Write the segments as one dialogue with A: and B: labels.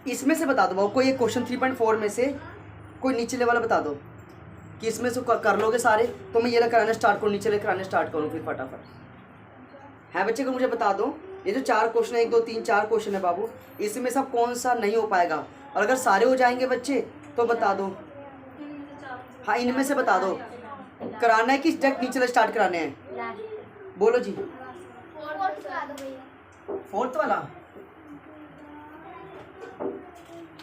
A: इसमें से बता दो बाबू, कोई एक क्वेश्चन 3.4 में से कोई नीचे वाला बता दो कि इसमें से कर लोगे सारे, तो मैं ये लेकर आना स्टार्ट करूँ, नीचे लेकर आना स्टार्ट करूँ फिर फटाफट। है बच्चे को मुझे बता दो, ये जो 4 क्वेश्चन है, 1 2 3 4 क्वेश्चन है बाबू, इसमें सब कौन सा नहीं हो पाएगा, और अगर सारे हो जाएंगे बच्चे तो बता दो। हाँ इनमें से बता दो, कराना है कि डायरेक्ट नीचे स्टार्ट कराने हैं, बोलो जी। फोर्थ वाला,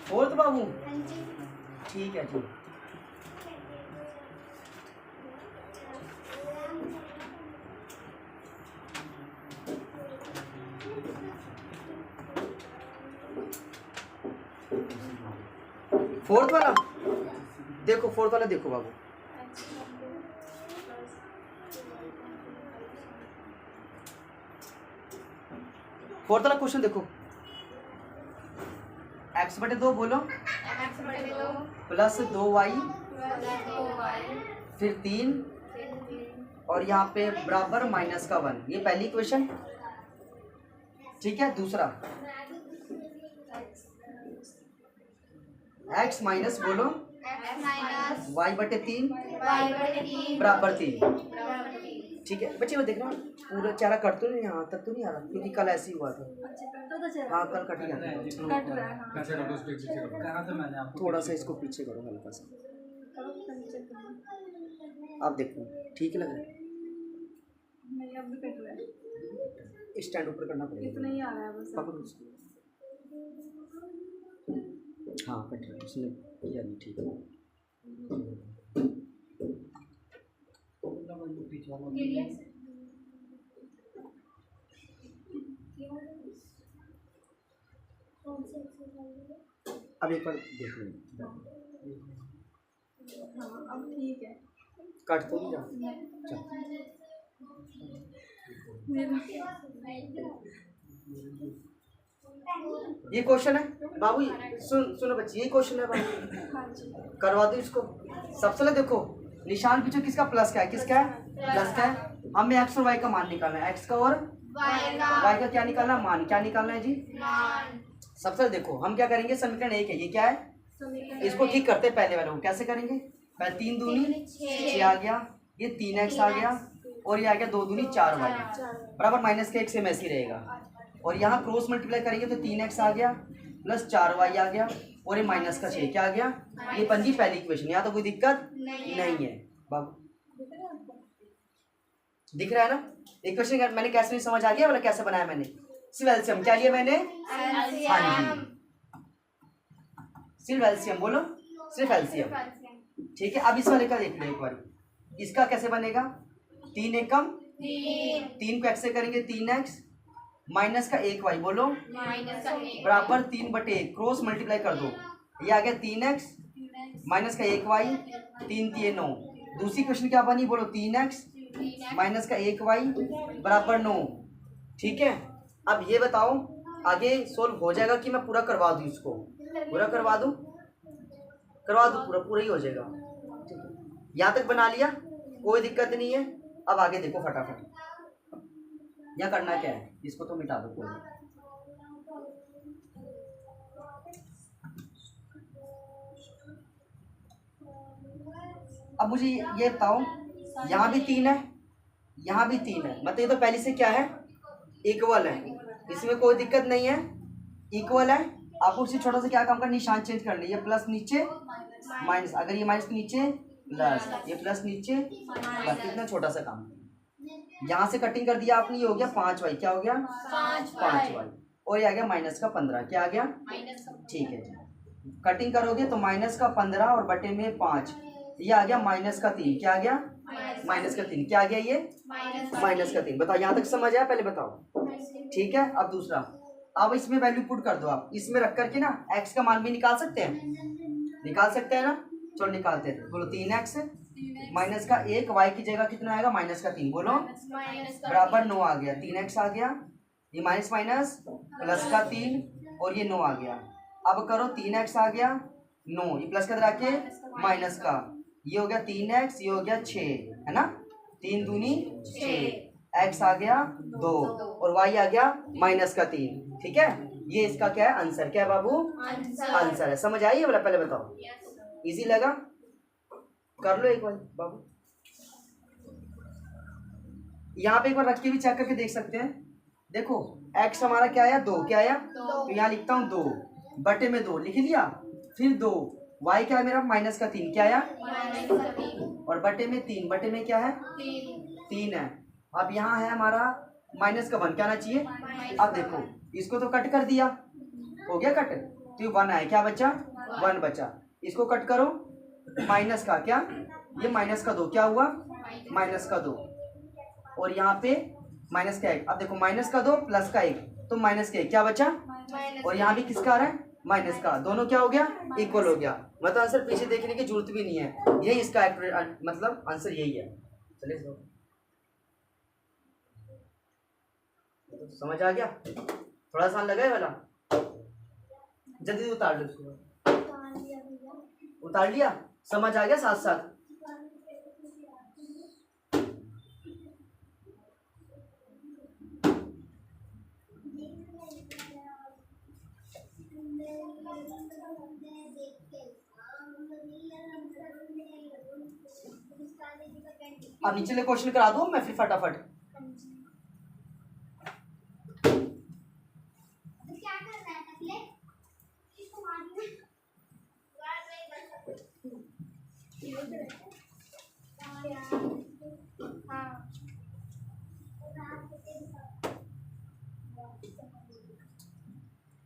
A: फोर्थ बाबू, ठीक है जी। फोर्थ वाला देखो, फोर्थ वाला देखो बाबू, फोर्थ वाला क्वेश्चन देखो, x बटे 2 बोलो, प्लस 2y फिर 3 और यहाँ पे बराबर माइनस का 1, ये पहली इक्वेशन, ठीक है। दूसरा x माइनस बोलो y बटे 3 बराबर 3, ठीक है बच्चे। वो देख रहा पूरा चेहरा कट तो नहीं, यहाँ तक तो नहीं आ रहा, क्योंकि कल ऐसे ही हुआ था। हाँ कल कट ही आता, थोड़ा सा इसको पीछे करो हल्का सा, आप देखो ठीक लग रहा है, स्टैंड ऊपर करना पड़ेगा, इतना ही आ रहा है बस, पकड़ो इसको। हाँ कट रहा है, उसने किया नहीं, ठीक है। अब एक बार देख लो,
B: अब ठीक है,
A: कट तो नहीं रहा। ये क्वेश्चन है बाबू, सुनो बच्चे, ये क्वेश्चन है बाबू, करवा दो इसको। सबसे पहले देखो निशान पीछे किसका, प्लस का है, किसका है, प्लस का है। हमें एक्स और वाई का मान निकालना है, एक्स का और वाई का क्या निकालना है, मान। क्या निकालना है जी, सबसे पहले देखो हम क्या करेंगे, समीकरण 1 है, ये क्या है, इसको ठीक करते हैं पहले वाले को। कैसे करेंगे, पहले 3 दूनी 6 आ गया, ये 3x आ गया, और ये आ गया 2 दूनी 4y बराबर माइनस के 1 से ऐसे ही रहेगा, और यहाँ क्रॉस मल्टीप्लाई करेंगे तो 3x आ गया प्लस 4y आ गया, और ये माइनस का 6 क्या आ गया, ये बन गई पहली इक्वेशन। यहाँ तो कोई दिक्कत नहीं है बाबू, दिख रहा है ना इक्वेशन। मैंने कैसे नहीं समझ आ गया, बोला कैसे बनाया मैंने, सिर्फ एलसीएम क्या लिया मैंने, हाँ जी सिर्फ एलसीएम, बोलो सिर्फ एलसीएम, ठीक है। अब इस वाले का देख लो एक बार, इसका कैसे बनेगा, 3 एकम 3 को x से करेंगे 3x माइनस का 1y, बोलो बराबर 3 बटे 1, क्रॉस मल्टीप्लाई कर दो, ये आ गया 3x माइनस का 1y, 3 3 9। दूसरी क्वेश्चन क्या बनी, बोलो 3x माइनस का 1y बराबर 9, ठीक है। अब ये बताओ आगे सोल्व हो जाएगा कि मैं पूरा करवा दूं, इसको पूरा करवा दूं, पूरा पूरा ही हो जाएगा, ठीक है। यहाँ तक बना लिया, कोई दिक्कत नहीं है। अब आगे देखो फटाफट, यहाँ करना क्या है, इसको तो मिटा दो कोई। अब मुझे ये बताओ, यहाँ भी 3 है, यहाँ भी 3 है, मतलब ये तो पहले से क्या है, इक्वल है, इसमें कोई दिक्कत नहीं है, इक्वल है। आपको उससे छोटा सा क्या काम करना, निशान चेंज कर लीजिए, प्लस नीचे माइनस, अगर ये माइनस नीचे प्लस, ये प्लस नीचे प्लस, इतना छोटा सा काम। यहाँ से कटिंग कर दिया आपने, ये हो गया 5y, क्या हो गया 5y, और ये आ गया माइनस का 15, क्या आ गया, ठीक है। कटिंग करोगे तो माइनस का 15 और बटे में 5, ये आ गया माइनस का 3, क्या आ गया माइनस का 3, क्या आ गया ये माइनस का 3। बताओ यहाँ तक समझ आया, पहले बताओ, ठीक है। अब दूसरा, अब इसमें वैल्यू पुट कर दो आप, इसमें रख करके ना x का मान भी निकाल सकते हैं, निकाल सकते हैं ना, चलो निकालते हैं। बोलो 3x माइनस का 1, y की जगह कितना आएगा, माइनस का 3, बोलो बराबर 9 आ गया, 3x आ गया, ये माइनस माइनस प्लस का 3, और ये 9 आ गया। अब करो 3x आ गया 9, ये प्लस का रखे माइनस का, ये हो गया 3x, ये हो गया 6, है ना, 3 दूनी 6, x आ गया 2 और y आ गया -3। ठीक है, ये इसका क्या है, आंसर। क्या है बाबू, आंसर है। समझ आई है बोला, पहले बताओ, इजी लगा? कर लो एक बार बाबू, यहाँ पे एक बार रख के भी चेक करके देख सकते हैं। देखो x हमारा क्या आया, 2। क्या आया, तो यहाँ लिखता हूँ 2 बटे में 2 लिख लिया, फिर 2, y क्या है मेरा -3। क्या आया, और बटे में 3, बटे में क्या है 3 है। अब यहाँ है हमारा -1, क्या आना चाहिए। अब देखो इसको तो कट कर दिया, हो गया कट, तो ये 1 आया, क्या बचा 1 बचा। इसको कट करो, माइनस का क्या, ये -2, क्या हुआ -2, और यहाँ पे -1। अब देखो -2 प्लस का 1, तो -1 क्या बचा, और यहाँ भी किसका आ रहा है माइनस का, दोनों क्या हो गया, इक्वल हो गया। मतलब आंसर पीछे देखने की जरूरत भी नहीं है, यही इसका मतलब आंसर यही है। चलिए तो समझ आ गया, थोड़ा सा लगा है वाला, जल्दी उतार लो इसको, उतार लिया, समझ आ गया साथ साथ। अब नीचे क्वेश्चन करा दूं मैं फिर फटाफट।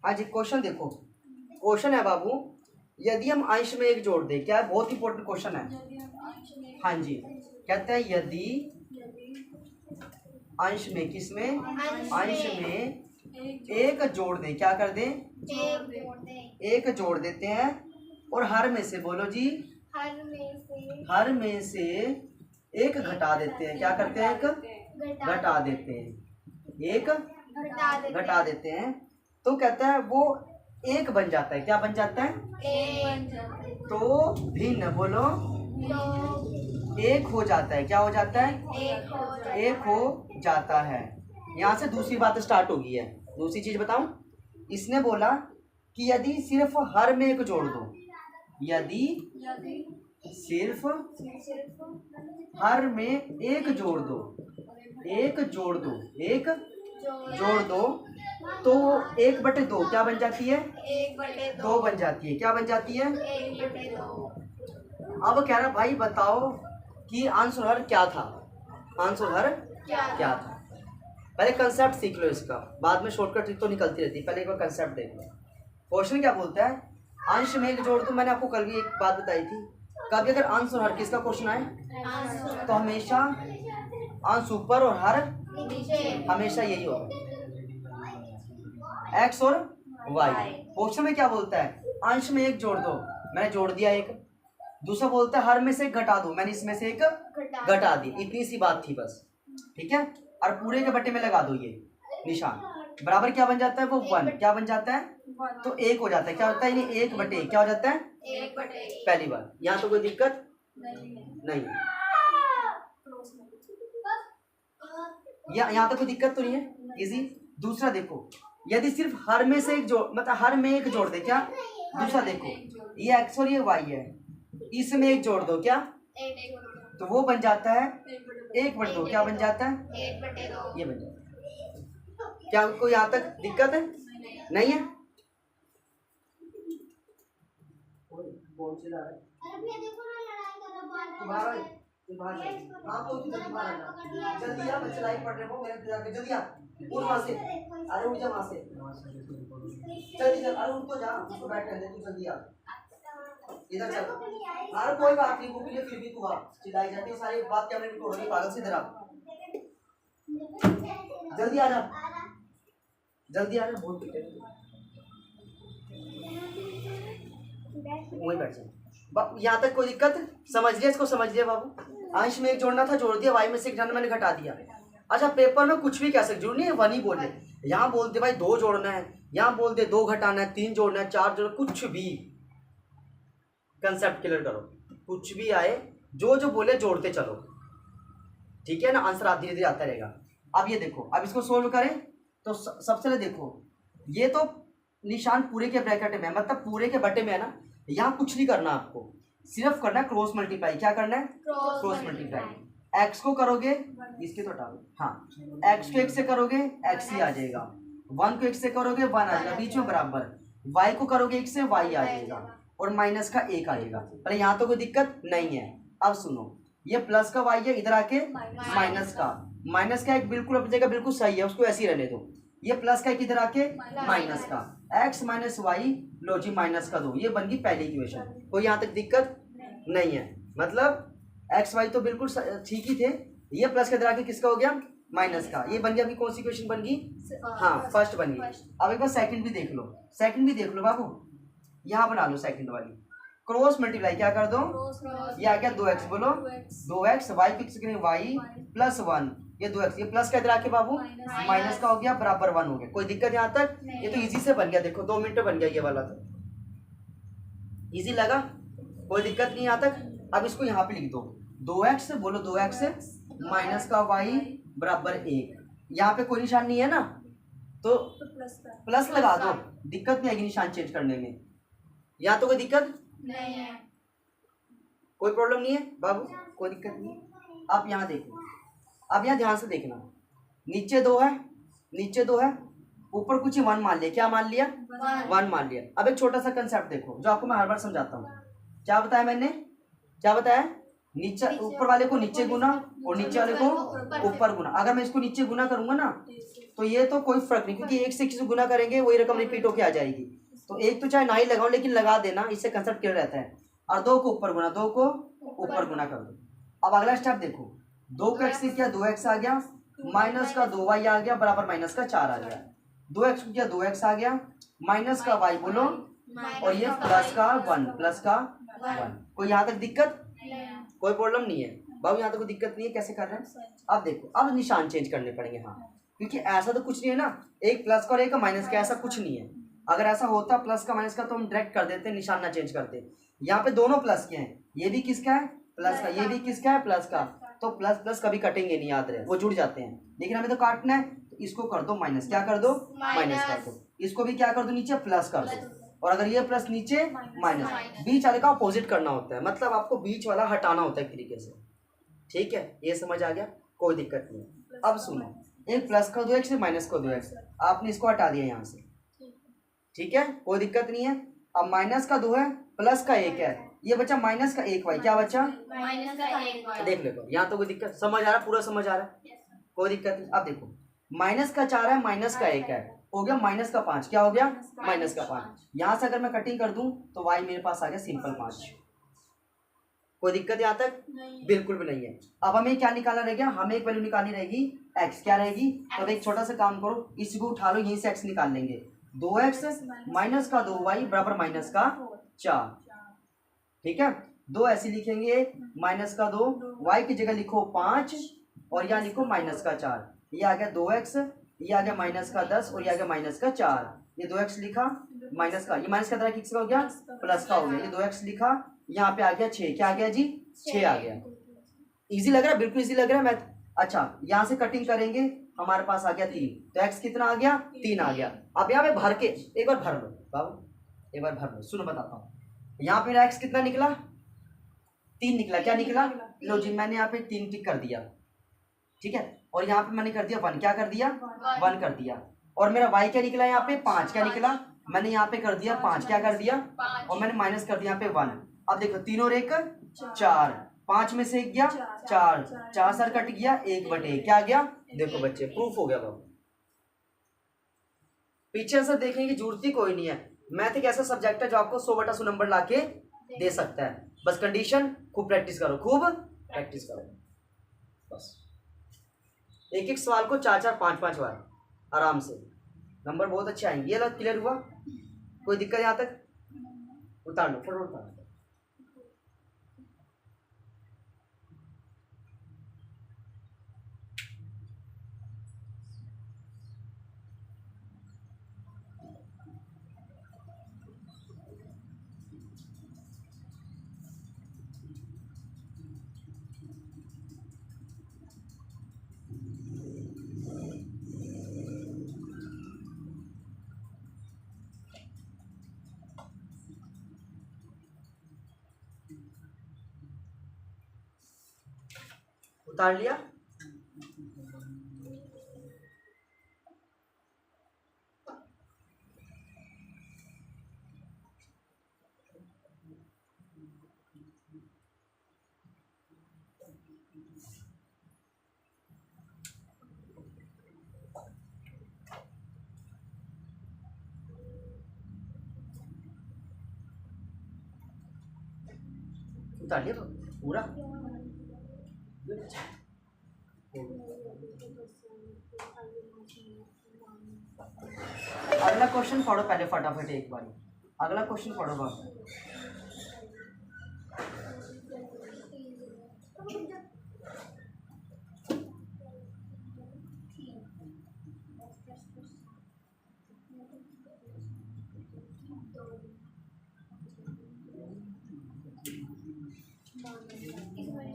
A: आज एक क्वेश्चन देखो, क्वेश्चन है बाबू, यदि हम अंश में 1 जोड़ दें, क्या है, बहुत इंपॉर्टेंट क्वेश्चन है। हाँ जी, कहते हैं यदि अंश में, किसमें, अंश में 1 जोड़ दें, क्या कर दें, 1 जोड़ देते हैं, और हर में से, बोलो जी, हर में से 1 घटा देते हैं। क्या करते हैं, 1 घटा देते हैं, 1 घटा देते हैं, तो कहता है वो 1 बन जाता है। क्या बन जाता है, तो भिन्न, बोलो, 1 हो जाता है। क्या हो जाता है, 1 हो जाता है। यहाँ से दूसरी बात स्टार्ट हो गई है। दूसरी चीज बताऊं, इसने बोला कि यदि सिर्फ हर में 1 जोड़ दो, यदि सिर्फ हर में 1 जोड़ दो, 1 जोड़ दो, 1 जोड़ दो, तो 1/2 क्या बन जाती है, 2 बन जाती है। क्या बन जाती है, 1/2। अब कह रहा भाई बताओ कि अंश और हर क्या था, अंश और हर क्या था। पहले कंसेप्ट सीख लो इसका, बाद में शॉर्टकट ट्रिक तो निकलती रहती है, पहले एक बार कंसेप्ट देख लो। क्वेश्चन क्या बोलता है, अंश में 1 जोड़ दो। मैंने आपको कल भी एक बात बताई थी, कभी अगर अंश और हर किसका क्वेश्चन आए तो हमेशा अंश ऊपर और हर हमेशा यही होगा, x और y। क्वेश्चन में क्या बोलता है, अंश में 1 जोड़ दो, मैंने जोड़ दिया 1। दूसरा बोलता है हर में से 1 घटा दो, मैंने इसमें से 1 घटा दी। इतनी सी बात थी बस, ठीक है। और पूरे के बटे में लगा दो ये निशान, बराबर क्या बन जाता है, वो 1 क्या बन जाता है, तो 1 हो जाता है। क्या होता है, 1 बटे क्या हो जाता है, 1/1। पहली बार, यहाँ तो कोई दिक्कत नहीं, यहाँ तो कोई दिक्कत तो नहीं है, इजी। दूसरा देखो, यदि सिर्फ हर में से 1 जोड़, मतलब हर में 1 जोड़ दे, क्या, दूसरा देखो, ये x और ये y है, इसमें 1 जोड़ दो, क्या, तो वो बन जाता है 1/2। क्या बन जाता है, 1/2, ये बन जाता है। क्या कोई यहाँ तक दिक्कत है, नहीं है। जल्दी आ, बच्चे लाइव पढ़ रहे हो, मेरे इंतजार, जल्दी आ, उठ वहां से, अरे उठ जा वहां से, जल्दी चल, अरे उठ तो जा, उसको बैठ रहने दे, तू जल्दी आ, इधर चल। अरे कोई बात नहीं, बुक लिए फिर भी तू आ, चिल्लाई जाती है सारी बात, क्या मैंने तोड़ दी, पागल से, इधर आ, जल्दी आ जा, जल्दी आ जा, बहुत पीटे वही बैठ जा। यहाँ तक कोई दिक्कत, समझ लिया इसको, समझ लिया बाबू। अंश में 1 जोड़ना था, जोड़ दिया, y में से 1 घटाना, मैंने घटा दिया। अच्छा, पेपर में कुछ भी कह सकते, जरूरी नहीं 1 ही बोले, यहाँ बोल दे भाई 2 जोड़ना है, यहाँ बोल दे 2 घटाना है, 3 जोड़ना है, 4 जोड़ना, कुछ भी कंसेप्ट क्लियर करो, कुछ भी आए, जो जो बोले जोड़ते चलो, ठीक है ना। आंसर आप धीरे धीरे आता रहेगा। अब ये देखो, अब इसको सोल्व करें तो सबसे पहले देखो, ये तो निशान पूरे के ब्रैकेट में है, मतलब पूरे के बटे में है ना। यहाँ कुछ नहीं करना आपको, सिर्फ करना है क्रॉस मल्टीप्लाई। क्या करना है? Cross multiply. एक्स को करोगे, इसके तो डालो, हाँ, एक्स को एक से करोगे एक्स ही आ जाएगा, 1 को एक से करोगे 1 आ जाएगा, बीच में बराबर। वाई को करोगे एक से वाई आ जाएगा, और माइनस का 1 आएगा। पर यहाँ तो कोई दिक्कत नहीं है। अब सुनो, ये प्लस का वाई है, इधर आके माइनस का एक बिल्कुल अपनी जगह बिल्कुल सही है, उसको ऐसे ही रहने दो। ये प्लस का एक इधर आके माइनस का, एक्स माइनस वाई, लो जी माइनस का 2, ये बन गई पहली इक्वेशन। कोई यहाँ तक दिक्कत नहीं है, मतलब एक्स वाई तो बिल्कुल ठीक ही थे। ये प्लस का इधर आके किसका हो गया? माइनस का। ये बन गया, अभी कौन सी इक्वेशन बन गई? हाँ, फर्स्ट बन गई। अब एक बार सेकंड भी देख लो, सेकंड भी देख लो बाबू, यहाँ बना लो सेकंड वाली। क्रॉस मल्टीप्लाई क्या कर दो? ये आ गया 2x, बोलो 2x, वाई फिक्स करें वाई प्लस 1, ये 2x, ये प्लस का इधर आके बाबू माइनस का हो गया, बराबर 1 हो गया। कोई दिक्कत यहाँ तक? ये तो इजी से बन गया, देखो 2 मिनट में बन गया ये वाला, तो इजी लगा, कोई दिक्कत नहीं यहाँ तक। अब इसको यहाँ पे लिख दो, 2x, बोलो 2x माइनस का y बराबर 1। यहाँ पे कोई निशान नहीं है ना, तो प्लस लगा दो, दिक्कत नहीं आएगी निशान चेंज करने में। यहाँ तो कोई दिक्कत
B: नहीं है,
A: कोई प्रॉब्लम नहीं है बाबू, कोई दिक्कत नहीं है। आप यहाँ देखो, अब यहाँ ध्यान से देखना, नीचे 2 है, नीचे 2 है, ऊपर कुछ ही 1 मान लिया। क्या मान लिया? 1 मान लिया। अब एक छोटा सा कंसेप्ट देखो, जो आपको मैं हर बार समझाता हूँ। क्या बताया मैंने? क्या बताया? नीचे, ऊपर वाले को नीचे गुना और नीचे वाले को ऊपर गुना। अगर मैं इसको नीचे गुना करूंगा ना, तो ये तो कोई फर्क नहीं, क्योंकि एक से किसी गुना करेंगे वही रकम रिपीट होके आ जाएगी। तो एक तो चाहे ना ही लगाओ, लेकिन लगा देना, इससे कंसेप्ट क्लियर रहता है। और 2 को ऊपर गुना, 2 को ऊपर गुना कर दो। अब अगला स्टेप देखो, 2 को एक्स से किया 2x आ गया, माइनस का 2y आ गया, बराबर माइनस का 4 आ गया। 2x को किया 2x आ गया, माइनस का y बोलो, और ये प्लस का 1, प्लस का 1। कोई यहाँ तक दिक्कत? कोई प्रॉब्लम नहीं है बाबू, यहाँ तक कोई दिक्कत नहीं है। कैसे कर रहे हैं? अब देखो, अब निशान चेंज करने पड़ेंगे, हाँ, क्योंकि ऐसा तो कुछ नहीं है ना, एक प्लस का और एक माइनस का, ऐसा कुछ नहीं है। अगर ऐसा होता प्लस का माइनस का, तो हम डायरेक्ट कर देते, निशान ना चेंज करते। यहाँ पे दोनों प्लस के हैं, ये भी किसका है? प्लस का, ये भी किसका है? प्लस का। तो प्लस प्लस कभी कटेंगे नहीं, याद रहे, वो जुड़ जाते हैं। लेकिन हमें तो काटना है, तो इसको कर दो माइनस। क्या कर दो? माइनस कर दो। इसको भी क्या कर दो? नीचे प्लस कर दो। और अगर ये प्लस नीचे माइनस, बीच वाले का अपोजिट करना होता है, मतलब आपको बीच वाला हटाना होता है एक तरीके से। ठीक है, ये समझ आ गया, कोई दिक्कत नहीं। अब सुनो, एक प्लस का 2x से माइनस का 2x, आपने इसको हटा दिया यहाँ से, ठीक है, कोई दिक्कत नहीं है। अब माइनस का 2 है, प्लस का 1 है, ये बचा माइनस का 1y। क्या बचा?
B: माइनस का 1y।
A: देख लो, यहाँ तो कोई दिक्कत, समझ आ रहा? पूरा समझ आ रहा है, कोई दिक्कत नहीं। अब देखो, माइनस का 4 है, माइनस का 1 है, हो गया माइनस का 5। क्या हो गया? माइनस का 5। यहाँ से अगर मैं कटिंग कर दूं तो y मेरे पास आ गया सिंपल 5। कोई दिक्कत यहाँ तक? बिल्कुल भी नहीं है। अब हमें क्या निकालना रह गया? हमें एक वैल्यू निकालनी रहेगी x। क्या रहेगी? तो एक छोटा सा काम करो, इसको उठा लो, यहीं से x निकाल लेंगे। 2x माइनस का 2y बराबर माइनस का 4। ठीक है, 2 ऐसे लिखेंगे, माइनस का 2, y की जगह लिखो 5 और यहाँ लिखो माइनस का 4। ये आ गया 2x, ये आ गया माइनस का 10 और ये आ गया माइनस का 4। ये 2x लिखा, माइनस का, ये माइनस का तरह किसका हो गया? प्लस का हो गया। ये 2x लिखा, यहाँ पे आ गया 6। क्या आ गया जी? 6 आ गया। इजी लग रहा है? बिल्कुल इजी लग रहा है मैथ। अच्छा, यहाँ से कटिंग करेंगे, हमारे पास आ गया 3, तो x कितना आ गया? 3 आ गया। अब यहाँ पे भर के एक बार भर लो बाबू, एक बार भर लो, सुनो बताता हूँ। यहाँ पे x कितना निकला? 3 निकला। क्या निकला? लो जी, मैंने यहाँ पे 3 टिक कर दिया, ठीक है, और यहाँ पे मैंने कर दिया 1। क्या कर दिया? 1 कर दिया। और मेरा y क्या निकला? यहाँ पे 5। क्या निकला? मैंने यहाँ पे कर दिया 5। क्या कर दिया? और मैंने माइनस कर दिया यहाँ पे 1। अब देखो, 3 और 1 4, 5 में से 1 गया 4, 4 सर कट गया, 1/1 क्या गया? देखो बच्चे, प्रूफ हो गया बाबू। पीछे से देखने की जरूरत ही कोई नहीं है। मैथ एक ऐसा सब्जेक्ट है जो आपको 100/100 नंबर लाके दे सकता है। बस कंडीशन, खूब प्रैक्टिस करो, खूब प्रैक्टिस करो, बस एक एक सवाल को 4-4 5-5 बार आराम से, नंबर बहुत अच्छे आएंगे। ये लग क्लियर हुआ? कोई दिक्कत यहाँ तक? उतार लो, फटाफट उतार लो। उतार लिया। उतार लिया पूरा। अगला क्वेश्चन पढ़ो पहले फटाफट एक बार। अगला क्वेश्चन पढ़ो बाबू।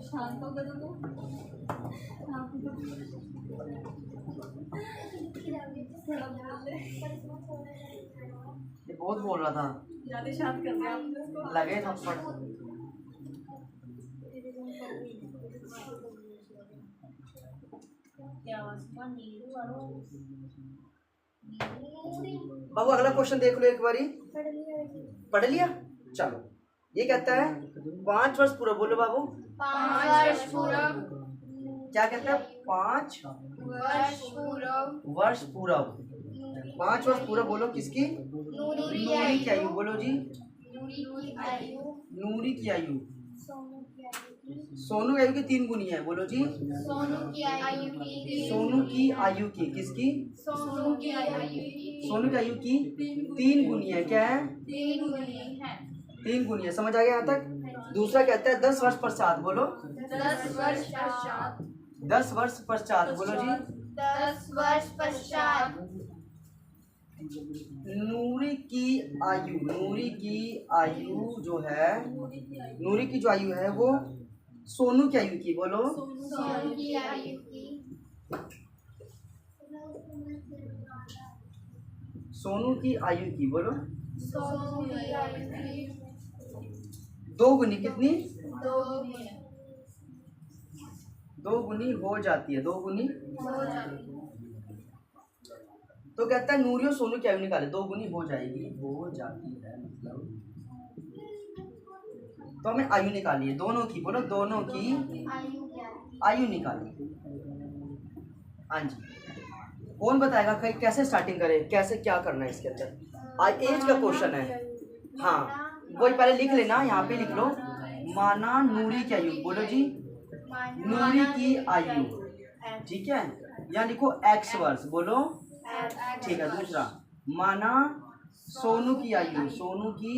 B: शांत हो गए तो
A: ये बहुत बोल रहा था,
B: ज्यादा शांत कर दिया आपने उसको।
A: लगे थप्पड़।
B: क्या आवाज नीरू वालो
A: बाबू अगला क्वेश्चन देख लो एक बारी। पढ़ लिया? चलो, ये कहता है 5 वर्ष पूरा, बोलो बाबू।
B: 5 वर्ष पूरब।
A: क्या कहता है? 5
B: वर्ष पूरब।
A: वर्ष पूरा। 5 वर्ष पूरा बोलो किसकी?
B: नूरी
A: नूरी की आयु बोलो जी।
B: नूरी की आयु।
A: नूरी की आयु।
B: सोनू की आयु।
A: सोनू की आयु की 3 गुनी है, बोलो जी।
B: सोनू की आयु की।
A: सोनू की आयु की, किसकी?
B: सोनू की आयु की।
A: सोनू की आयु की 3 गुनी है। क्या है?
B: 3 गुनी है।
A: 3 गुनी है। समझ आ गया यहाँ तक? दूसरा कहता है 10 वर्ष पश्चात, बोलो।
B: 10 वर्ष पश्चात।
A: 10 वर्ष पश्चात बोलो जी।
B: 10 वर्ष पश्चात।
A: नूरी की आयु, नूरी की आयु जो है, नूरी की जो आयु है वो सोनू की आयु की, बोलो।
B: सोनू की आयु की।
A: सोनू की आयु की, बोलो।
B: सोनू की आयु की
A: 2 गुनी कितनी?
B: 2 गुनी
A: 2 गुनी हो जाती है। 2 गुनी
B: हो जाती है।
A: तो कहता है नूरी और सोनू की आयु निकाले, 2 गुनी हो जाएगी, हो जाती है मतलब। तो हमें आयु निकाली है दोनों की, बोलो। दोनों की
B: आयु क्या है?
A: आयु निकाली। हाँ जी, कौन बताएगा कैसे स्टार्टिंग करें, कैसे क्या करना है इसके अंदर? एज का क्वेश्चन है। हाँ, वही पहले लिख लेना, यहाँ पे लिख लो। माना नूरी की आयु, बोलो जी। नूरी की आयु, ठीक है। यहाँ लिखो x वर्ष, बोलो। ठीक है। दूसरा, माना सोनू की आयु, सोनू की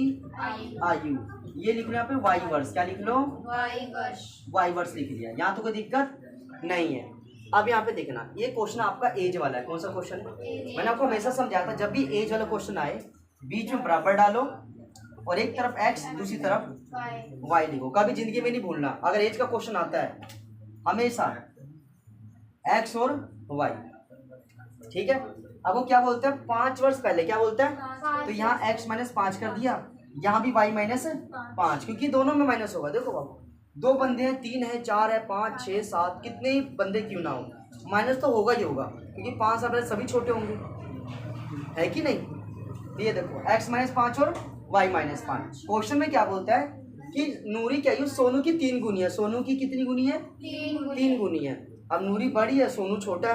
A: आयु, ये लिख लो यहाँ पे y वर्ष। क्या लिख लो?
B: वाई वर्ष।
A: y वर्ष लिख लिया। यहाँ तो कोई दिक्कत नहीं है। अब यहाँ पे देखना, ये क्वेश्चन आपका एज वाला है। कौन सा क्वेश्चन है? मैंने आपको हमेशा समझाया था, जब भी एज वाला क्वेश्चन आए बीच में बराबर डालो और एक तरफ x दूसरी तरफ y लिखो। कभी जिंदगी में नहीं भूलना, अगर एज का क्वेश्चन आता है हमेशा x और y, ठीक है। अब वो क्या बोलते हैं? 5 वर्ष पहले क्या बोलते हैं? तो यहाँ x माइनस 5 कर दिया, यहाँ भी y माइनस 5, क्योंकि दोनों में माइनस होगा। देखो बाबू, 2 बंदे हैं, 3 है, 4 है, 5, 6, 7, कितने ही बंदे क्यों ना हो, माइनस तो होगा ही होगा, क्योंकि 5 साल पहले सभी छोटे होंगे, है कि नहीं? तो ये देखो x माइनस 5 और y माइनस 5। क्वेश्चन में क्या बोलता है कि नूरी की आयु सोनू की 3 गुनी है। सोनू की कितनी गुनी है? 3 गुनी है। अब नूरी बड़ी है, सोनू छोटा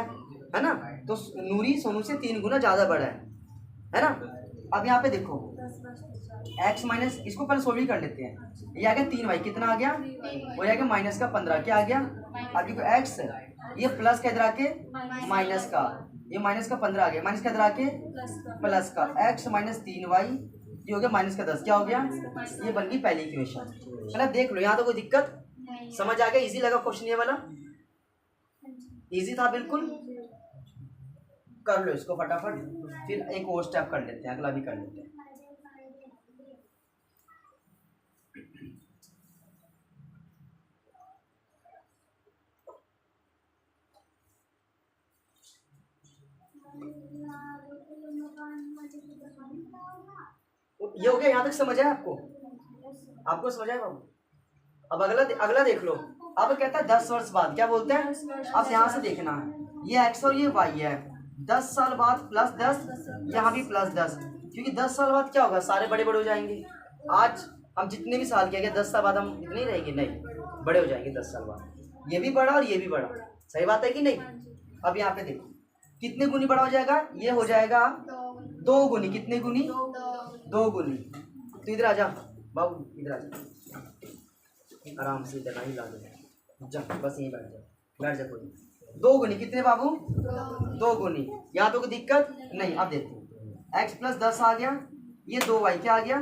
A: है ना, तो नूरी सोनू से 3 गुना ज्यादा बड़ा है ना। अब यहाँ पे देखो x माइनस, इसको पहले सोल्व कर लेते हैं। ये आ गया 3y, कितना आ गया? वो आ गया माइनस का 15, क्या आ गया? अब देखो x, ये प्लस का इधर आके माइनस का, ये माइनस का 15 आ गया, माइनस का इधर आके प्लस का, x माइनस 3y, ये हो गया माइनस का 10, क्या हो गया? ये बन गई पहली इक्वेशन। चलो देख लो, यहाँ तो कोई दिक्कत? समझ आ गया? इजी लगा क्वेश्चन ये वाला? इजी था बिल्कुल। कर लो इसको फटाफट, फिर एक और स्टेप कर लेते हैं, अगला भी कर लेते हैं। ये हो गया, यहाँ तक समझ आया आपको? आपको समझ आया बाबू? अब अगला अगला देख लो। अब कहता है 10 वर्ष बाद, क्या बोलते हैं, अब यहाँ से देखना है ये x और ये y है, 10 साल बाद प्लस 10, यहाँ भी प्लस 10, क्योंकि 10 साल बाद क्या होगा, सारे बड़े बड़े हो जाएंगे। आज हम जितने भी साल किया गया 10 साल बाद हम इतने ही रहेंगे, नहीं बड़े हो जाएंगे 10 साल बाद, ये भी बड़ा और ये भी बड़ा, सही बात है कि नहीं। अब यहाँ पे देखो कितने गुनी बड़ा हो जाएगा, ये हो जाएगा 2 गुनी, कितने गुनी, 2 गुनी। तो इधर आ जा बाबू, इधर आ जा, आराम से इधर ही ला दो, जा बस यहीं बैठ जा कोई। 2 गुनी कितने बाबू, 2 गुनी, यहाँ तो कोई दिक्कत नहीं। अब देखते हैं x प्लस 10 आ गया, ये 2y क्या आ गया,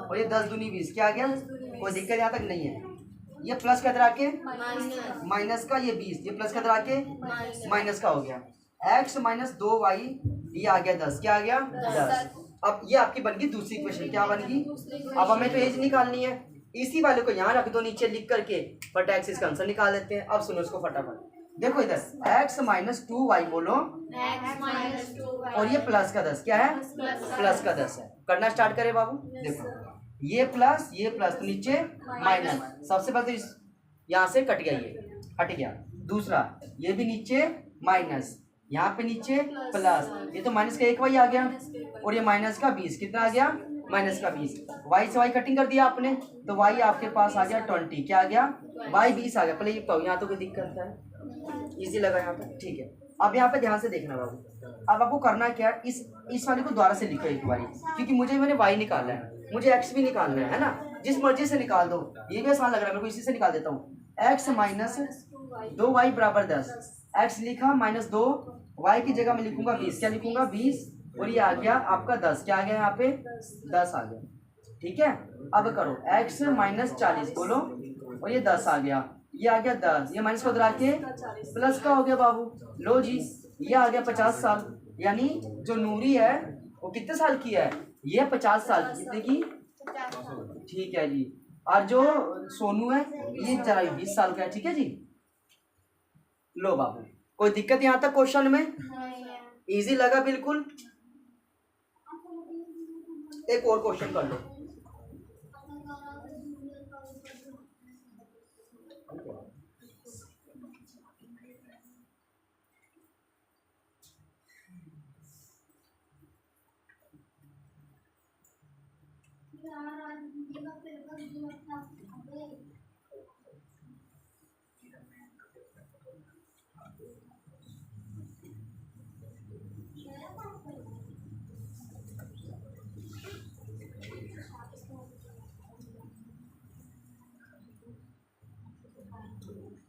A: और ये 10 दूनी 20 क्या आ गया, कोई दिक्कत यहाँ तक नहीं है। ये प्लस का इधर आके माइनस का, ये 20, ये प्लस का इधर आके माइनस का हो गया, x माइनस 2y, ये आ गया 10, क्या आ गया 10। अब ये आपकी बन गई दूसरी इक्वेशन, क्या बन गई, अब हमें तो एज निकालनी है, इसी वाले को यहाँ रख दो नीचे लिख करके, बट x इसका आंसर निकाल देते हैं। अब सुनो इसको फटाफट, देखो इधर x माइनस 2y बोलो, और ये प्लस का 10 क्या है, प्लस का 10 है। करना स्टार्ट करें बाबू, देखो ये प्लस तो नीचे माइनस, सबसे पहले तो इस यहाँ से कट गया, ये हट गया, दूसरा ये भी नीचे माइनस, यहाँ पे नीचे प्लस, ये तो माइनस का 1y आ गया, और ये माइनस का 20, कितना आ गया, माइनस का 20, y से y कटिंग कर दिया आपने, तो y आपके पास आ गया 20, क्या आ गया, y 20 आ गया। पहले ये बताओ यहाँ तो कोई दिक्कत है, इजी लगा यहाँ पे, ठीक है। अब यहाँ पे ध्यान से देखना बाबू, अब आपको करना क्या है, इस वाले को दोबारा से लिखो एक बारी, क्योंकि मुझे मैंने y निकालना है, मुझे x भी निकालना है ना, जिस मर्जी से निकाल दो, ये भी आसान लग रहा है मेरे को, इसी से निकाल देता हूँ। x माइनस 2y बराबर 10, x लिखा माइनस 2, y की जगह मैं लिखूंगा 20, क्या लिखूंगा 20, और ये आ गया आपका 10, क्या आ गया यहाँ पे 10 आ गया, ठीक है। अब करो x माइनस 40 बोलो, और ये 10 आ गया, ये आ गया 10, ये माइनस को उधर आके प्लस का हो गया बाबू, लो जी ये आ गया 50 साल, यानी जो नूरी है वो कितने साल की है, ये 50 साल की, कितने की, ठीक है जी। और जो सोनू है ये जरा 20 साल का है, ठीक है जी। लो बाबू, कोई दिक्कत यहाँ तक क्वेश्चन में, इजी लगा बिल्कुल। एक और क्वेश्चन कर लो,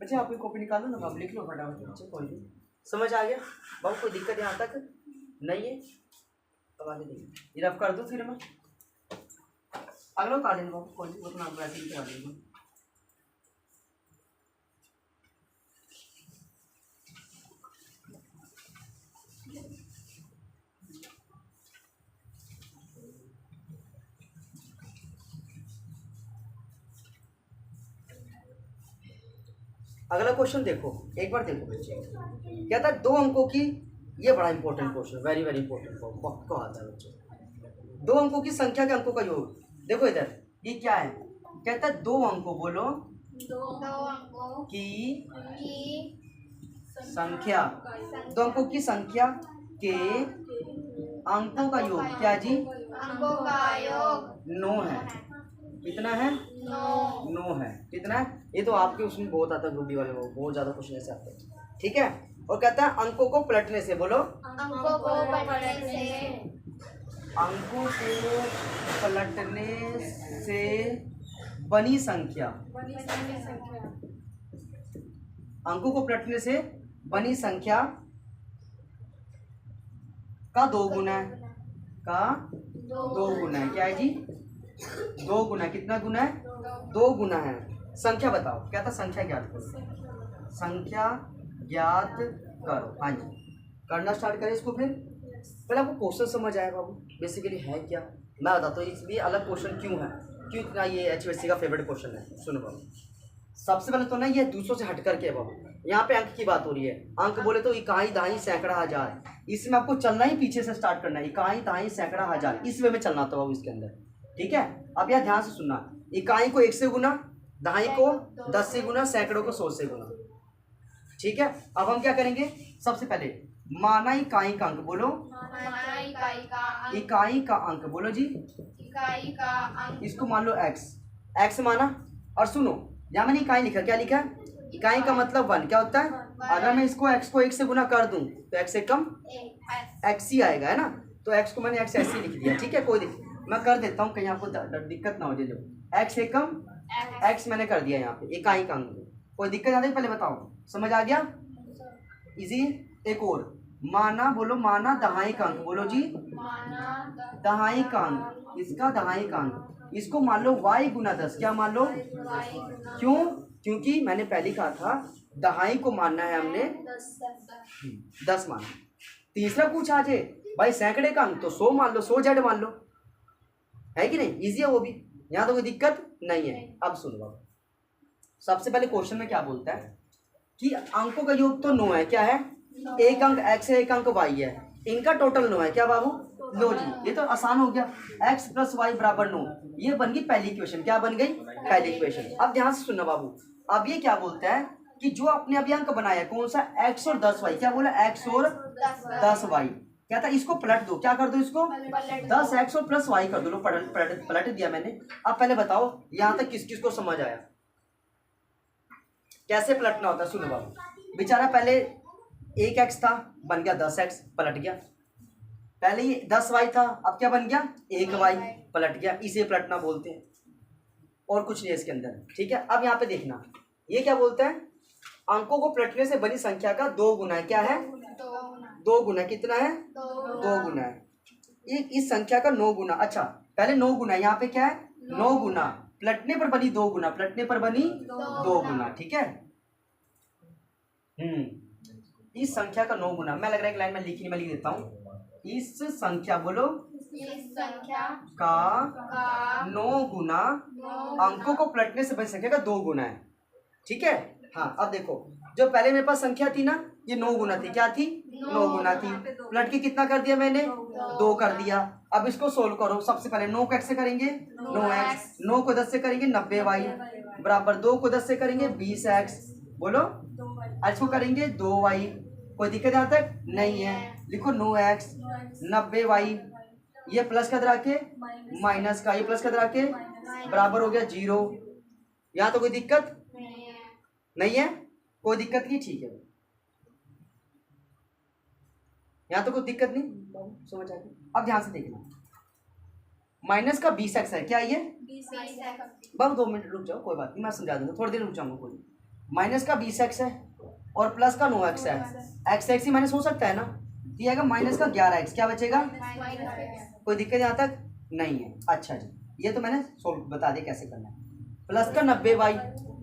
A: बच्चे आप कॉपी निकालो ना, आप लिख लो फटाफट, बच्चे कोई नहीं, समझ आ गया बाबू, कोई दिक्कत यहाँ तक नहीं है। अब आगे देखिए, ये रफ कर दूँ फिर मैं अगला उतार देंगे बाबू, कोई नहीं, अपना वैसे ही करा देंगे। अगला क्वेश्चन देखो, एक बार देखो बच्चे, क्या था 2 अंकों की, ये बड़ा important question, very very important पक्का आता है बच्चे। 2 अंकों की संख्या के अंकों का योग, देखो इधर ये क्या है, कहता है 2 अंकों बोलो,
B: 2 अंकों
A: की
B: की
A: संख्या, 2 अंकों की संख्या के अंकों का योग, क्या जी,
B: अंकों का योग
A: 9 है, कितना है, 9 है, कितना है, ये तो आपके उसमें बहुत आता है, ग्रुप डी वाले में बहुत ज्यादा क्वेश्चन ऐसे आते हैं, ठीक है। और कहता है अंकों को पलटने से, बोलो
B: अंकों को पलटने से,
A: अंकों को पलटने से बनी संख्या, अंकों को पलटने से बनी संख्या का 2 गुना है, का 2 गुना है, क्या है जी, 2 गुना, कितना गुना है, 2 गुना है। संख्या बताओ, क्या था, संख्या ज्ञात करो, संख्या ज्ञात करो, हाँ जी। करना स्टार्ट करें इसको, फिर पहले आपको क्वेश्चन समझ आया बाबू बेसिकली है क्या, मैं बताता हूँ इसलिए अलग क्वेश्चन क्यों है, क्यों इतना ये HVSC का फेवरेट क्वेश्चन है। सुनो बाबू, सबसे पहले तो ना ये दूसरों से हट करके है बाबू, यहाँ पे अंक की बात हो रही है, अंक बोले तो इकाई दहाई सैकड़ा हजार, इसमें आपको चलना ही पीछे से स्टार्ट करना है, इकाई दहाई सैकड़ा हजार, इस वे में चलना था बाबू इसके अंदर, ठीक है। अब यहाँ ध्यान से सुनना, इकाई को 1 से गुना, दहाई को 10 से गुना, सैकड़ों को 100 से गुना। ठीक है, अब हम क्या करेंगे, सबसे पहले माना इकाई का अंक बोलो,
B: माना इकाई का अंक,
A: इकाई का अंक बोलो जी,
B: इकाई का अंक,
A: इसको मान लो x, x माना। और सुनो, यहाँ मैंने इकाई लिखा, क्या लिखा है, इकाई का मतलब 1 क्या होता है, अगर मैं इसको x को 1 से गुना कर दूं तो x से कम x ही आएगा, है ना। तो x को मैंने x ऐसे ही लिख दिया, ठीक है, कोई दिक्कत, मैं कर देता हूँ कहीं आपको दिक्कत ना हो जाए। जो x से कम x मैंने कर दिया यहाँ पे इकाई का अंक, कोई दिक्कत आ रही पहले बताओ, समझ आ गया, इजी। एक और माना बोलो, माना दहाई का अंक बोलो जी,
B: माना
A: दहाई का अंक, इसका दहाई का अंक, इसको मान लो y गुना 10, क्या मान लो, क्यों, क्योंकि मैंने पहले कहा था दहाई को मानना है हमने 10 मान। तीसरा पूछा जे भाई सैकड़े का अंक तो 100 मान लो, 100 जेड मान लो, है कि नहीं, इजी है वो भी, यहाँ तो कोई दिक्कत नहीं है। अब सुनो बाबू, सबसे पहले क्वेश्चन में क्या बोलता है कि अंकों का योग तो 9 है, क्या है, एक अंक x है, एक अंक y है, इनका टोटल 9 है, क्या बाबू, लो जी, ये तो आसान हो गया, x प्लस वाई बराबर 9, ये बन गई पहली इक्वेशन, क्या बन गई, पहली इक्वेशन। अब ध्यान से सुनना बाबू, अब ये क्या बोलता है कि जो आपने अभी अंक बनाया कौन सा, x और 10y, क्या बोला, x और 10y, क्या था, इसको पलट दो, क्या कर दो, इसको 10x और प्लस y कर दो, लो पलट दिया मैंने। अब पहले बताओ यहाँ तक किस किस को समझ आया, कैसे पलटना होता है, सुनो बाबू, बेचारा पहले 1x था, बन गया 10x, पलट गया, पहले ये 10y था, अब क्या बन गया 1y, पलट गया, इसे पलटना बोलते हैं, और कुछ नहीं है इसके अंदर, ठीक है। अब यहाँ पे देखना, ये क्या बोलता है, अंकों को पलटने से बनी संख्या का 2 गुना है, क्या है, 2 गुना, कितना है, 2 गुना है, इस संख्या का 9 गुना, अच्छा पहले 9 गुना, यहाँ पे क्या है 9 गुना, पलटने पर बनी 2 गुना, पलटने पर बनी 2 गुना, ठीक है। इस संख्या का 9 गुना, मैं लग रहा है एक लाइन में लिखी, मैं लिख देता हूँ, इस संख्या बोलो,
B: इस संख्या
A: का 9 गुना, अंकों को पलटने से बनी संख्या का 2 गुना है, ठीक है। हाँ अब देखो, जो पहले मेरे पास संख्या थी ना, ये 9 गुना थी, क्या थी, 9 गुना थी, पलट के कितना कर दिया मैंने, 2 कर दिया। अब इसको सोल्व करो, सबसे पहले 9 को x से करेंगे 9x, 9 को 10 से करेंगे 90y, बराबर 2 को 10 से करेंगे 20x, बोलो, आज को करेंगे 2y, कोई दिक्कत यहाँ तक नहीं है, लिखो 9x 90y, ये प्लस का इधर आके माइनस का, ये प्लस का इधर आके बराबर हो गया 0, यहाँ तो कोई दिक्कत नहीं है, कोई दिक्कत नहीं, ठीक है, यहाँ तो कोई दिक्कत नहीं, समझ आ गया। अब ध्यान से देखना, माइनस का 20x है, क्या ये, बस 2 मिनट रुक जाओ, कोई बात नहीं, मैं समझा दूंगा, थोड़ी देर रुक जाऊंगा, कोई माइनस का 20x है और प्लस का 9x है, x ही माइनस हो सकता है ना, ये आएगा माइनस का 11x, क्या बचेगा, कोई दिक्कत यहाँ तक नहीं है। अच्छा जी, ये तो मैंने सोल्व बता दिया कैसे करना है, प्लस का 90y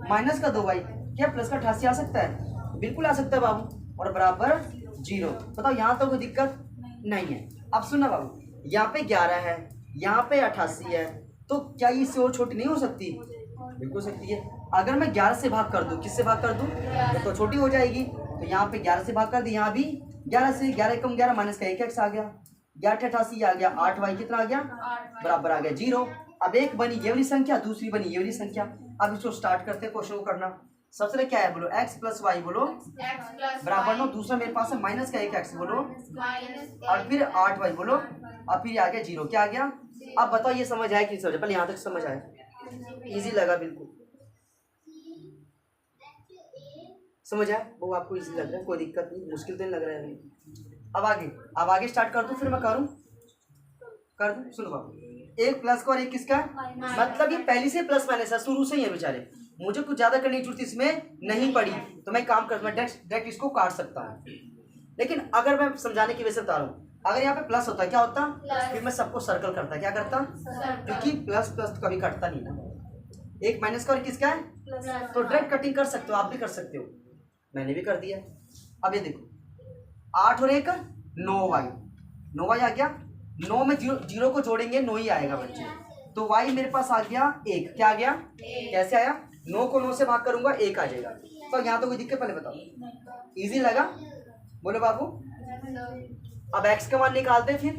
A: माइनस का 2y, क्या प्लस का 88 आ सकता है, बिल्कुल आ सकता है बाबू, और बराबर 0, बताओ यहाँ तो कोई दिक्कत नहीं है। अब सुनना बाबू, यहाँ पे 11 है, यहाँ पे 88 है, तो क्या ये इससे और छोटी नहीं हो सकती, बिल्कुल सकती है। अगर मैं 11 से भाग कर दूं, किससे भाग कर दूं, तो छोटी हो जाएगी, तो यहाँ पे 11 से भाग कर दी, यहाँ भी 11 से, 11 कम 11 माइनस का 1x आ गया, 11 88 आ गया, 8y कितना आ गया, बराबर आ गया 0। अब एक बनी ये वाली संख्या, दूसरी बनी ये वाली संख्या, अब इसको स्टार्ट करते हैं क्वेश्चन को करना। सबसे पहले क्या है बोलो, x प्लस वाई बोलो बराबर 9, दूसरा मेरे पास है माइनस का 1x बोलो, और फिर 8y बोलो, और फिर आ गया 0, क्या आ गया। अब बताओ ये समझ आया कि नहीं समझ, पहले यहाँ तक समझ आया, इजी लगा, बिल्कुल समझ आया वो, आपको इजी लग रहा है, कोई दिक्कत नहीं, मुश्किल तो नहीं लग रहा है अभी। अब आगे स्टार्ट कर दूं, फिर मैं कर दूं, सुनो बाबू, एक प्लस का और एक किसका, मतलब ये पहले से प्लस माइनस है, शुरू से ही है बेचारे, मुझे कुछ ज्यादा करने की जरूरत इसमें नहीं पड़ी, तो मैं काम कर, मैं डायरेक्ट इसको काट सकता हूँ। लेकिन अगर मैं समझाने की वजह से बता रहा हूँ, अगर यहाँ पे प्लस होता है क्या होता, फिर मैं सबको सर्कल करता, क्या करता, क्योंकि प्लस प्लस तो कभी कटता नहीं ना। एक माइनस का और किसका है, तो डायरेक्ट कटिंग कर सकते हो, आप भी कर सकते हो, मैंने भी कर दिया। अब ये देखो 8 और 1 9y आ गया, 9 में 0 को जोड़ेंगे 9 ही आएगा बच्चे, तो y मेरे पास आ गया 1, क्या आ गया, कैसे आया, 9 को 9 से भाग करूंगा 1 आ जाएगा, तो यहाँ तो कोई दिक्कत, पहले बताओ इजी लगा, बोलो बाबू। अब x का मान निकाल दे, फिर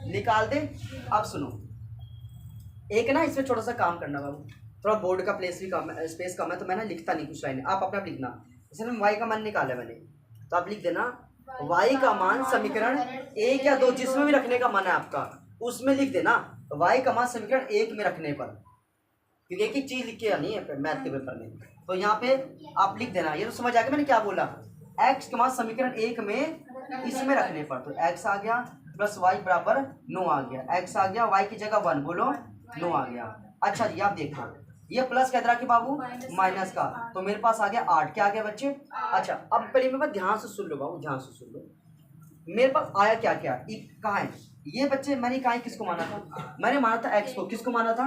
A: निकाल दे। अब सुनो, एक ना इसमें छोटा सा काम करना बाबू, थोड़ा बोर्ड का प्लेस भी कम है, स्पेस कम है, तो मैं ना लिखता नहीं कुछ लाइन, आप अपना लिखना। जैसे वाई का मान निकाला मैंने, तो आप लिख देना वाई का मान समीकरण 1 या 2 जिसमें भी रखने का मन है आपका, उसमें लिख देना वाई का मान समीकरण 1 में रखने पर, क्योंकि एक एक चीज लिख के आनी है मैथ के पेपर में। तो यहाँ पे आप लिख देना, ये तो समझ आ गया मैंने क्या बोला, एक्स का मान समीकरण 1 में इसमें रखने पर, तो एक्स आ गया प्लस वाई बराबर 9 आ गया, एक्स आ गया, वाई की जगह 1 बोलो 9 आ गया। अच्छा जी आप देखो ये प्लस कहता रहा कि बाबू माइनस का, तो मेरे पास आ गया 8, क्या आ गया बच्चे। अच्छा अब पहले मेरे पास ध्यान से सुन लो बाबू, ध्यान से सुन लो, मेरे पास आया क्या क्या, कहाँ है ये बच्चे, मैंने इकाई किसको माना था, मैंने माना था एक्स को, किसको माना था,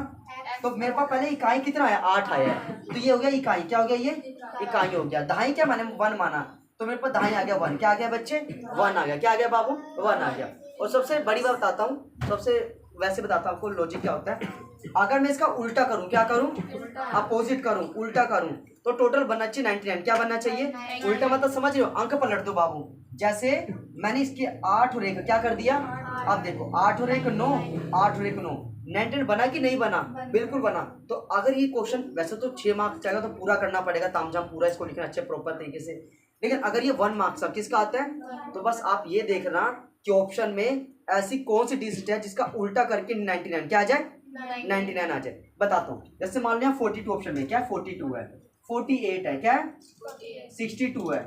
A: तो मेरे पास पहले इकाई कितना आया 8 आया है, तो ये हो गया इकाई, क्या हो गया ये इकाई हो गया। दहाई क्या मैंने 1 माना, तो मेरे पास दहाई आ गया 1, क्या आ गया बच्चे 1 आ गया, क्या आ गया बाबू 1 आ गया। और सबसे बड़ी बात बताता हूँ, सबसे वैसे बताता हूँ आपको लॉजिक क्या होता है, अगर मैं इसका उल्टा करूँ, क्या करूँ अपोजिट करूँ, उल्टा करूँ, तो टोटल बनना चाहिए 99, क्या बनना चाहिए उल्टा, मतलब समझ रहे हो, अंक पलट दो बाबू। जैसे मैंने इसके 8 और 1 क्या कर दिया, अब देखो 8 और 1 9, 8 और 1 9, 99 बना कि नहीं बना, बिल्कुल बना। तो अगर ये क्वेश्चन वैसे तो 6 मार्क्स चाहेगा तो पूरा करना पड़ेगा, तामझाम पूरा इसको लिखना अच्छे प्रॉपर तरीके से, लेकिन अगर ये 1 मार्क्स अब किसका आता है, तो बस आप ये देखना कि ऑप्शन में ऐसी कौन सी डिजिट है जिसका उल्टा करके 99 क्या आ जाए 99 आ जाए। बताता हूँ, जैसे मान लो 42 ऑप्शन में क्या है 42 है, 48 है, क्या है 62 है,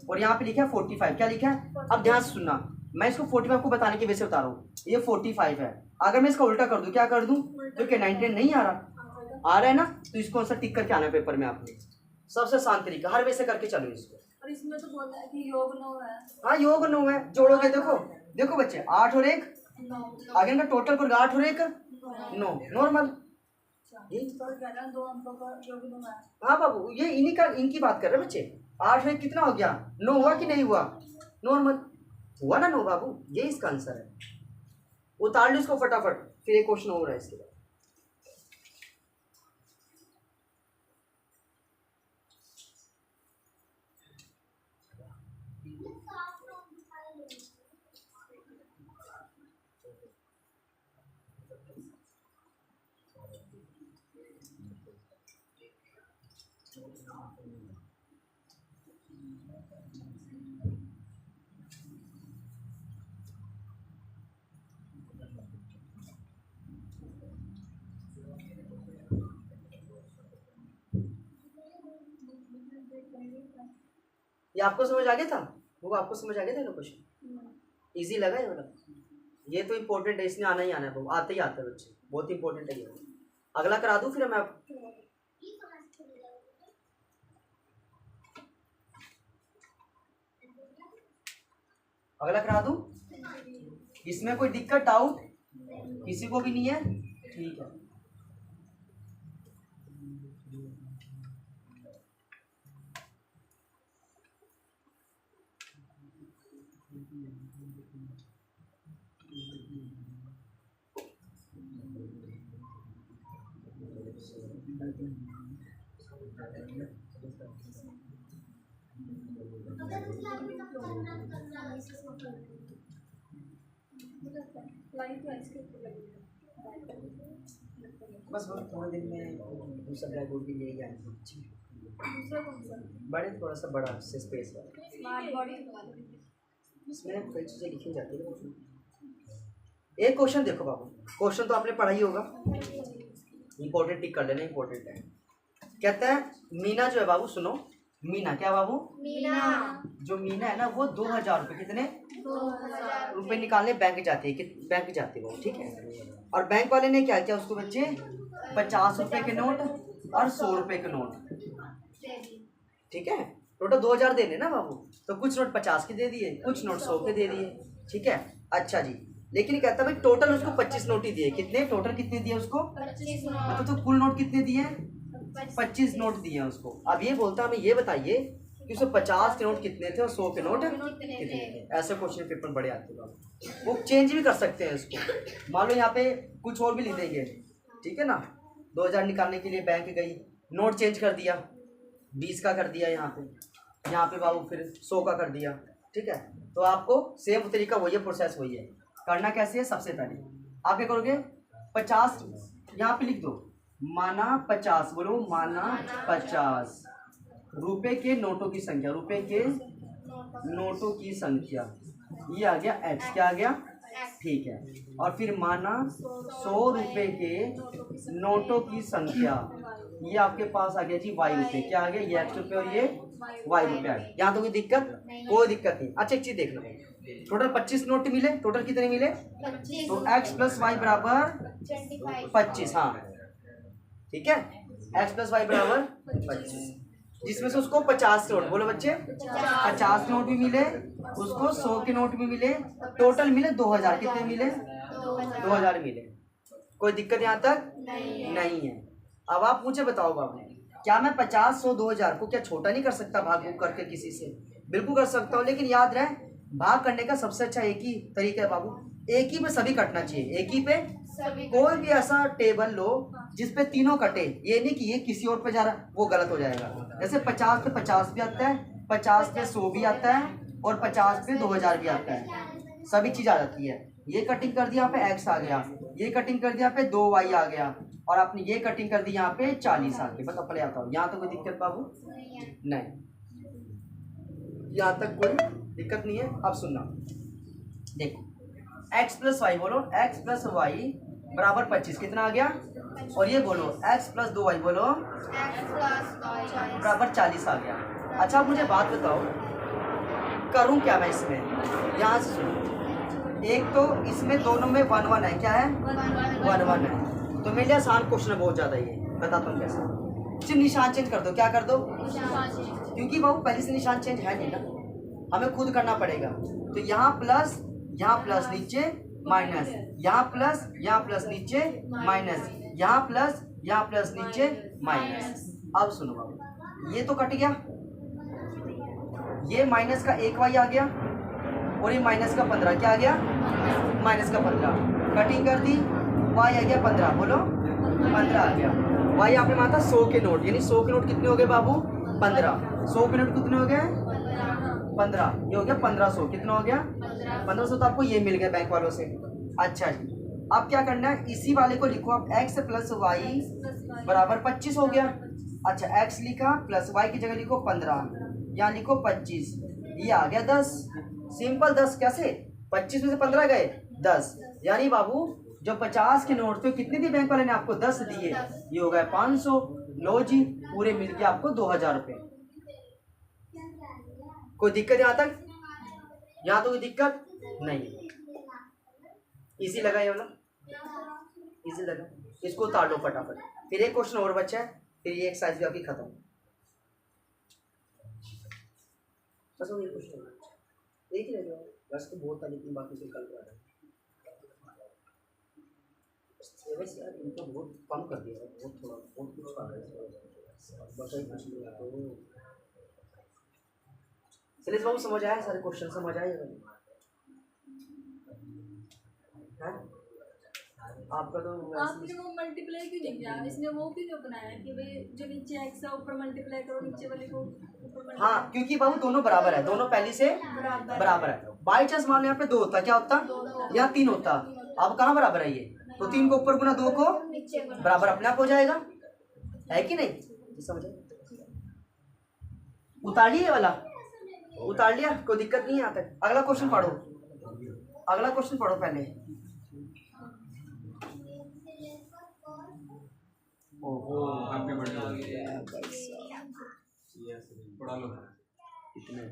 A: और यहाँ पे लिखा है 45, क्या लिखा है। अब ध्यान से सुनना, मैं इसको 45 को बताने की वजह से बता रहा हूँ, ये 45 है, अगर मैं इसका उल्टा कर दूं, क्या कर दूं, क्योंकि 99 नहीं आ रहा है ना, तो इसको आंसर टिक करके आना है पेपर में आपने, सबसे आसान तरीका, हर वैसे करके चलो इसको।
C: और इसमें तो बोला है कि योग 9 है।
A: हाँ योग 9 है, जोड़ोगे देखो देखो बच्चे 8 और 1 आगे का टोटल करोगे 8 और 1 9 नॉर्मल, यही
C: तो कह रहा है 2 अंकों का योग 9 है।
A: हाँ बाबू ये इनकी बात कर रहे हैं बच्चे, 8 में कितना हो गया 9 हुआ कि नहीं हुआ, नॉर्मल हुआ ना 9 बाबू, ये इसका आंसर है। उतार लो इसको फटाफट, फिर एक क्वेश्चन हो रहा है इसके बाद। ये आपको समझ आ गया था, वो आपको समझ आ गया था ना क्वेश्चन, इजी लगा ये वाला, ये तो इम्पोर्टेंट है, इसमें आना ही आना है बाबू, आते ही आते हैं बच्चे, बहुत इंपॉर्टेंट है ये। अगला करा दूं फिर मैं अगला करा दूं, इसमें कोई दिक्कत डाउट किसी को भी नहीं है, ठीक है। बस थोड़े दिन में दूसरा ब्लैक बोर्ड भी ले जाएंगे,
C: दूसरा कौन सा?
A: बड़े थोड़ा सा बड़ा से स्पेस है,
C: स्मार्ट बॉडी।
A: इसमें कई चीज़ें लिखी जाती है। एक क्वेश्चन देखो बाबू, क्वेश्चन तो आपने पढ़ा ही होगा, इंपॉर्टेंट टिक कर लेना, इंपॉर्टेंट है। कहते हैं मीना जो है बाबू, सुनो मीना, क्या बाबू
B: मीना
A: जो मीना है ना वो 2000 रुपये, कितने
B: 2000
A: रुपए निकालने बैंक जाती है, बैंक जाती है वो, ठीक है। और बैंक वाले ने क्या किया उसको बच्चे 50 रुपए के नोट और 100 रुपए के नोट, ठीक है, टोटल 2000 देने ना बाबू, तो कुछ नोट 50 के दे दिए, कुछ नोट 100 के दे दिए, ठीक है। अच्छा जी, लेकिन कहता भाई टोटल उसको 25 नोट ही दिए, कितने टोटल कितने दिए उसको
B: 25
A: तो कुल नोट कितने दिए 25 नोट दिए उसको। अब ये बोलता हमें ये बताइए कि उसमें 50 के नोट कितने थे और 100 के नोट कितने थे। ऐसे क्वेश्चन पेपर बड़े आते हैं, वो चेंज भी कर सकते हैं इसको, मान लो यहाँ पे कुछ और भी लिख देंगे, ठीक है ना, 2000 निकालने के लिए बैंक गई, नोट चेंज कर दिया, 20 का कर दिया, यहाँ पे बाबू फिर 100 का कर दिया, ठीक है। तो आपको सेम तरीका वही है, प्रोसेस वही है। करना कैसे है, सबसे पहले आप क्या करोगे 50 यहाँ पे लिख दो, माना 50, बोलो माना 50 रुपए के नोटों की संख्या, रुपए के नोटों की संख्या, ये आ गया x, क्या आ गया, ठीक है। और फिर माना 100 रुपए के नोटों की संख्या, ये आपके पास आ गया जी y रुपए, क्या आ गया, ये x रुपए और ये y रुपए आ गया। यहाँ तो कोई दिक्कत, कोई दिक्कत नहीं। अच्छा एक चीज देख लो, टोटल 25 नोट मिले, टोटल कितने मिले,
B: 25
A: तो x प्लस वाई बराबर 25, हाँ ठीक है, x प्लस वाई बराबर 25, जिसमें से उसको 50 नोट, बोलो बच्चे 50 नोट भी मिले, उसको 100 के नोट भी मिले, टोटल मिले 2000, कितने मिले, 2000 मिले। कोई दिक्कत यहाँ तक नहीं है। अब आप मुझे बताओ बाबू, क्या मैं 50, 100, 2000 को क्या छोटा नहीं कर सकता भाग भूग करके किसी से, बिल्कुल कर सकता हूँ, लेकिन याद रहे भाग करने का सबसे अच्छा एक ही तरीका है बाबू, एक ही पे सभी कटना चाहिए, एक ही पे कोई भी ऐसा टेबल लो जिसपे तीनों कटे, ये नहीं कि ये किसी और पे जा रहा, वो गलत हो जाएगा। जैसे 50 पे 50 भी आता है, 50 पे 100 भी आता है, और 50 पे 2000 भी आता है, सभी चीज आ जाती है। ये कटिंग कर दिया यहाँ पे x आ गया, ये कटिंग कर दिया यहाँ पे 2y आ गया, और आपने ये कटिंग कर दी यहाँ पे 40 आ गया। बस अपने आता हूँ, यहाँ तो कोई दिक्कत बाबू नहीं, यहाँ तक कोई दिक्कत नहीं है। अब सुनना, देखो x प्लस वाई, बोलो x प्लस वाई बराबर 25, कितना आ गया, और ये बोलो x प्लस 2y, बोलो बराबर 40 आ गया। अच्छा आप मुझे बात बताओ, करूं क्या मैं इसमें, यहाँ से सुनो, एक तो इसमें दोनों में 1 1 है, क्या है 1 1 है, तो मेरे लिए आसान क्वेश्चन है बहुत ज़्यादा, ये बताता हूँ कैसे। सिर्फ निशान चेंज कर दो, क्या कर दो, क्योंकि बाबू पहले से निशान चेंज है नहीं ना, हमें खुद करना पड़ेगा। तो यहाँ प्लस नीचे माइनस, यहाँ प्लस नीचे माइनस, यहाँ प्लस नीचे माइनस। अब सुनो बाबू, ये तो कट गया, ये माइनस का 1y आ गया, और ये माइनस का 15, क्या आ गया, माइनस का 15, कटिंग कर दी, y आ गया 15, बोलो 15 आ गया। y यहाँ पे माता 100 के नोट, यानी 100 के नोट कितने हो गए बाबू, 15, 100 के नोट कितने हो गए, 15, ये हो गया 1500, कितना हो गया 1500, तो आपको ये मिल गया बैंक वालों से। अच्छा जी, अब क्या करना है, इसी वाले को लिखो आप, x प्लस वाई बराबर 25 हो गया। अच्छा x लिखा, प्लस y की जगह लिखो 15, यहाँ लिखो 25, ये आ गया 10, सिंपल 10, कैसे 25 में से 15 गए 10, यानी बाबू जो 50 के नोट थे कितने दिए बैंक वाले ने आपको, 10 दिए, ये हो गया 500। लो जी, पूरे मिल गया आपको 2000 रुपये। कोई दिक्कत यहाँ तक, यहाँ तो कोई दिक्कत नहीं, इजी लगा ये वाला, इजी लगा, इसको उतार लो फटाफट। फिर एक क्वेश्चन और बचा है, फिर ये एक्सरसाइज भी आपकी खत्म। बस वो ये क्वेश्चन एक ही रह गया, बस तो बहुत था, लेकिन बाकी से कल कर सिलेबस यार इनको बहुत कम कर दिया, बहुत थोड़ा बहुत कुछ कर रहा है, बस एक क्वेश्चन तो सिलेबस बाबू समझ आया, सारे क्वेश्चन समझ आए हैं आपका, तो
C: आपने वो मल्टीप्लाई क्यों नहीं किया, इसने वो क्यों नहीं बनाया कि भाई जो नीचे x है ऊपर मल्टीप्लाई करो, नीचे वाले को ऊपर
A: हाँ, क्योंकि बाबू दोनों बराबर है, दोनों पहले से बराबर है। बाई चांस मान लो यहाँ पे 2 होता, क्या होता, यहाँ 3 होता, अब कहाँ बराबर है ये, तो 3 को ऊपर गुना 2 को बराबर अपने आप हो जाएगा, है कि नहीं, समझे। उतार लिया वाला, उतार लिया, कोई दिक्कत नहीं है यहाँ तक। अगला क्वेश्चन पढ़ो, अगला क्वेश्चन पढ़ो पहले। ओहो
D: हैप्पी बर्थडे, पढ़ा लो।
A: इतने